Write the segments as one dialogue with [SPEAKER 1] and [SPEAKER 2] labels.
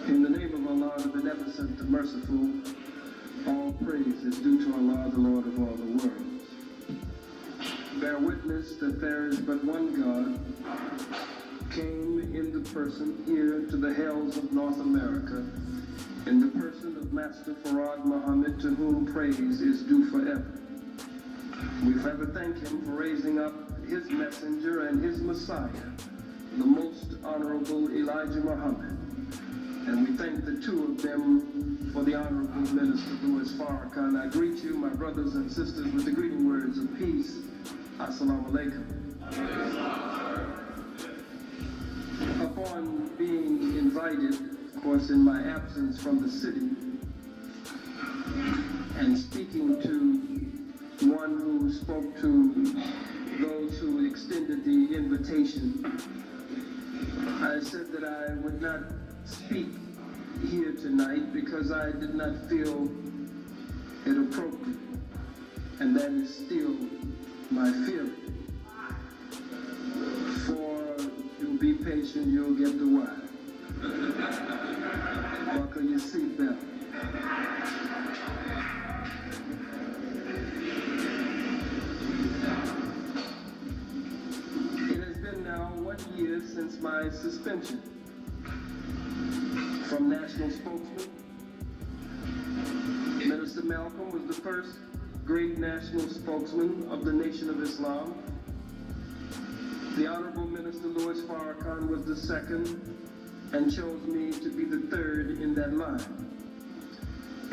[SPEAKER 1] In the name of Allah, the Beneficent, the Merciful, all praise is due to Allah, the Lord of all the worlds. Bear witness that there is but one God, came in the person here to the hells of North America, in the person of Master Khalid Muhammad, to whom praise is due forever. We forever thank him for raising up his messenger and his Messiah, the most honorable Elijah Muhammad. And we thank the two of them for the Honorable Minister Louis Farrakhan. I greet you, my brothers and sisters, with the greeting words of peace. Assalamu alaikum. Upon being invited, of course, in my absence from the city, and speaking to one who spoke to those who extended the invitation, I said that I would not speak here tonight because I did not feel it appropriate, and that is still my feeling. For you'll be patient, you'll get the why. Buckle your seatbelt. It has been now 1 year since my suspension from national spokesman. Minister Malcolm was the first great national spokesman of the Nation of Islam. The Honorable Minister Louis Farrakhan was the second and chose me to be the third in that line.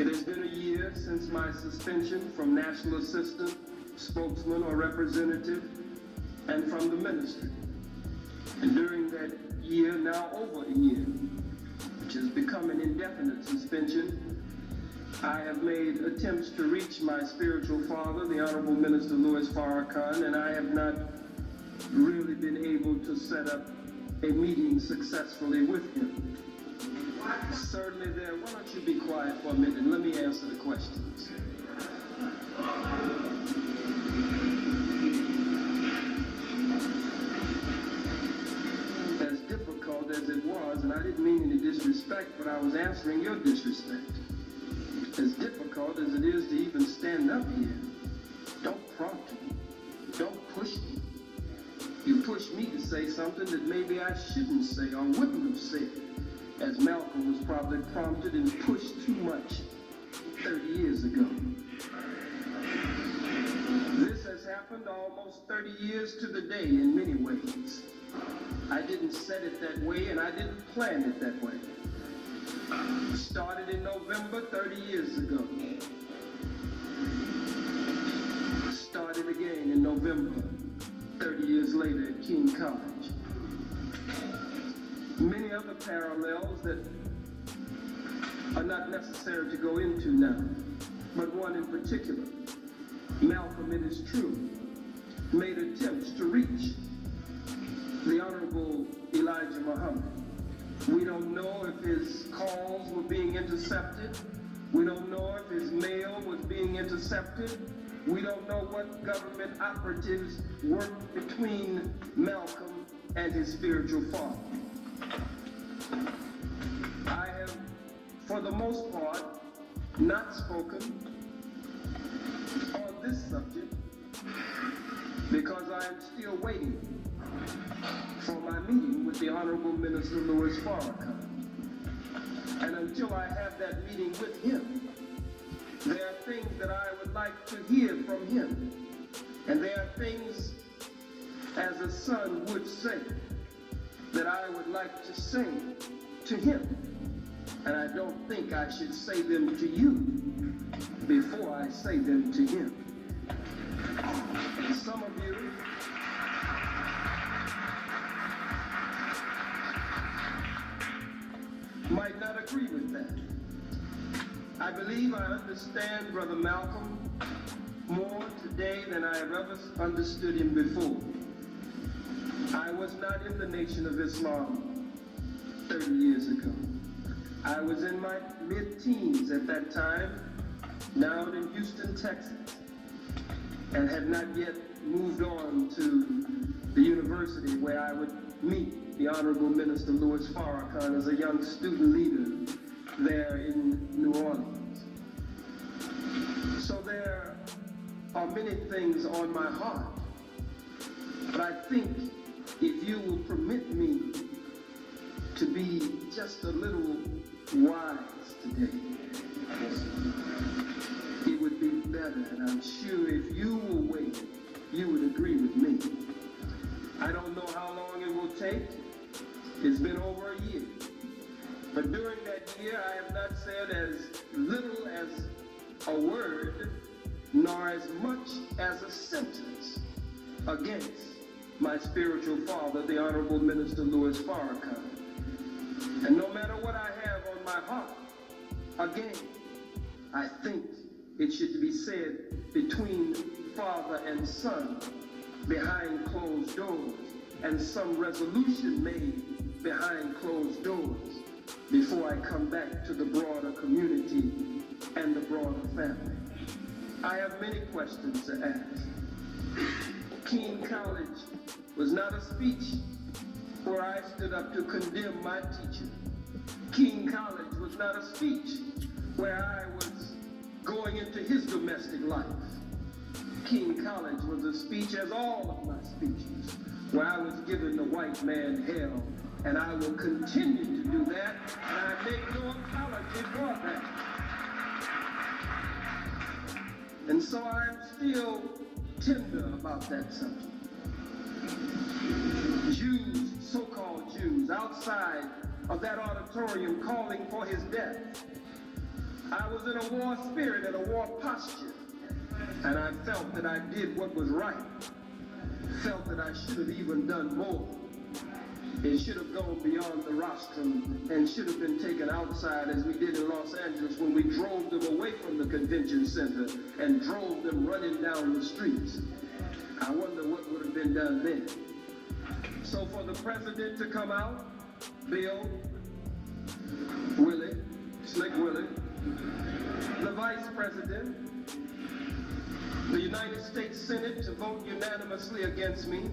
[SPEAKER 1] It has been a year since my suspension from national assistant, spokesman, or representative, and from the ministry. And during that year, now over a year, which has become an indefinite suspension, I have made attempts to reach my spiritual father, the Honorable Minister Louis Farrakhan, and I have not really been able to set up a meeting successfully with him. Certainly there, why don't you be quiet for a minute and let me answer the questions. As difficult as it was, and I didn't mean any disrespect, but I was answering your disrespect. As difficult as it is to even stand up here, don't prompt me, don't push me. You push me to say something that maybe I shouldn't say or wouldn't have said, as Malcolm was probably prompted and pushed too much 30 years ago. This has happened almost 30 years to the day in many ways. I didn't set it that way and I didn't plan it that way. Started in November 30 years ago. Started again in November 30 years later at Kean College. Many other parallels that are not necessary to go into now, but one in particular. Malcolm, it is true, made attempts to reach the Honorable Elijah Muhammad. We don't know if his calls were being intercepted. We don't know if his mail was being intercepted. We don't know what government operatives worked between Malcolm and his spiritual father. I have, for the most part, not spoken on this subject because I am still waiting for my meeting with the Honorable Minister Louis Farrakhan. And until I have that meeting with him, there are things that I would like to hear from him. And there are things, as a son would say, that I would like to say to him. And I don't think I should say them to you before I say them to him. And some of you might not agree with that. I believe I understand Brother Malcolm more today than I have ever understood him before. I was not in the Nation of Islam 30 years ago. I was in my mid-teens at that time, now in Houston, Texas, and had not yet moved on to the university where I would meet the Honorable Minister Louis Farrakhan as a young student leader there in New Orleans. So there are many things on my heart, but I think if you will permit me to be just a little wise today, it would be better, and I'm sure if you will wait, you would agree with me. I don't know how long it will take. It's been over a year. But during that year, I have not said as little as a word, nor as much as a sentence against my spiritual father, the Honorable Minister Louis Farrakhan. And no matter what I have on my heart, again, I think it should be said between father and son, behind closed doors, and some resolution made behind closed doors before I come back to the broader community and the broader family. I have many questions to ask. Kean College was not a speech where I stood up to condemn my teacher. Kean College was not a speech where I was going into his domestic life. Kean College was a speech, as all of my speeches, where I was giving the white man hell, and I will continue to do that, and I make no apology for that. And so I'm still tender about that subject. Jews, so-called Jews, outside of that auditorium calling for his death. I was in a war spirit and a war posture, and I felt that I did what was right. Felt that I should have even done more. It should have gone beyond the rostrum and should have been taken outside, as we did in Los Angeles when we drove them away from the convention center and drove them running down the streets. I wonder what would have been done then. So for the president to come out, Bill, Willie, Slick Willie, the vice president, the United States Senate to vote unanimously against me.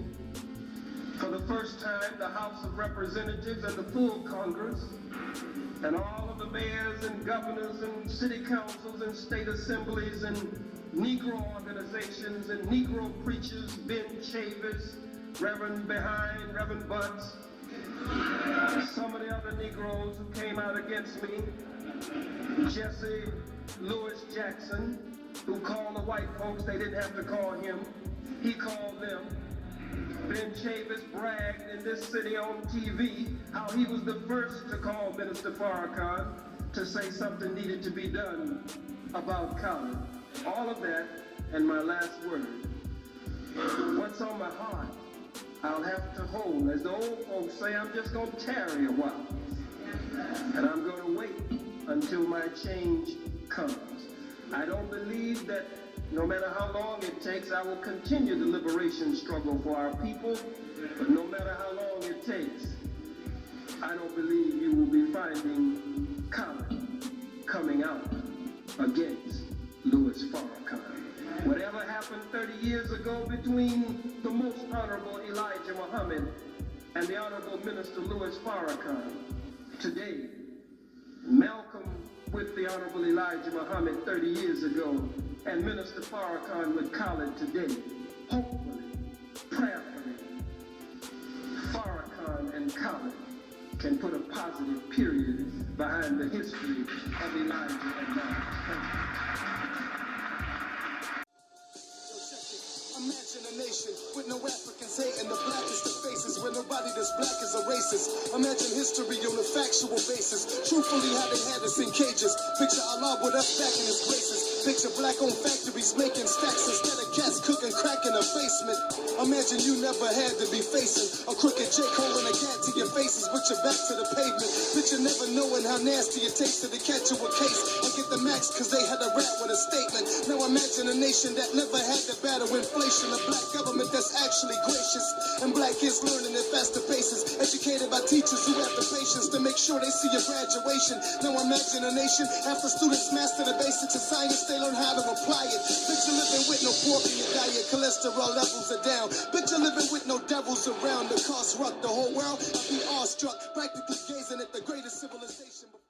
[SPEAKER 1] For the first time, the House of Representatives and the full Congress, and all of the mayors and governors and city councils and state assemblies and Negro organizations and Negro preachers, Ben Chavis, Reverend Behind, Reverend Butts, some of the other Negroes who came out against me, Jesse Louis Jackson, who called the white folks, they didn't have to call him, he called them. Ben Chavis bragged in this city on TV how he was the first to call Minister Farrakhan to say something needed to be done about Khalid. All of that, and my last word. What's on my heart, I'll have to hold. As the old folks say, I'm just going to tarry a while. And I'm going to wait until my change comes. I don't believe that no matter how long it takes, I will continue the liberation struggle for our people. But no matter how long it takes, I don't believe you will be finding Khalid coming out against Louis Farrakhan. Whatever happened 30 years ago between the most honorable Elijah Muhammad and the honorable Minister Louis Farrakhan, today, Malcolm with the honorable Elijah Muhammad 30 years ago, and Minister Farrakhan with Khalid today, hopefully, prayerfully, Farrakhan and Khalid can put a positive period behind the history of Elijah and Malcolm.
[SPEAKER 2] Imagine a nation with no Africans hating the blackest of faces, where nobody that's black is a racist. Imagine history on a factual basis, truthfully how they had us in cages. Picture Allah with us back in his graces. Picture black-owned factories making stacks instead of cats cooking crack in a basement. Imagine you never had to be facing a crooked Jake holding a gat to your faces with your back to the pavement. Picture never knowing how nasty it takes to catch you a case and get the max cause they had a rap with a statement. Now imagine a nation that never had to battle inflation. A black government that's actually gracious, and black kids learning that fast master bases. Educated by teachers who have the patience to make sure they see your graduation. Now imagine a nation, after students master the basics of science, they learn how to apply it. Picture living with no pork in your diet, cholesterol levels are down. Picture living with no devils around, the cost ruck the whole world. I'd be awestruck, practically gazing at the greatest civilization before.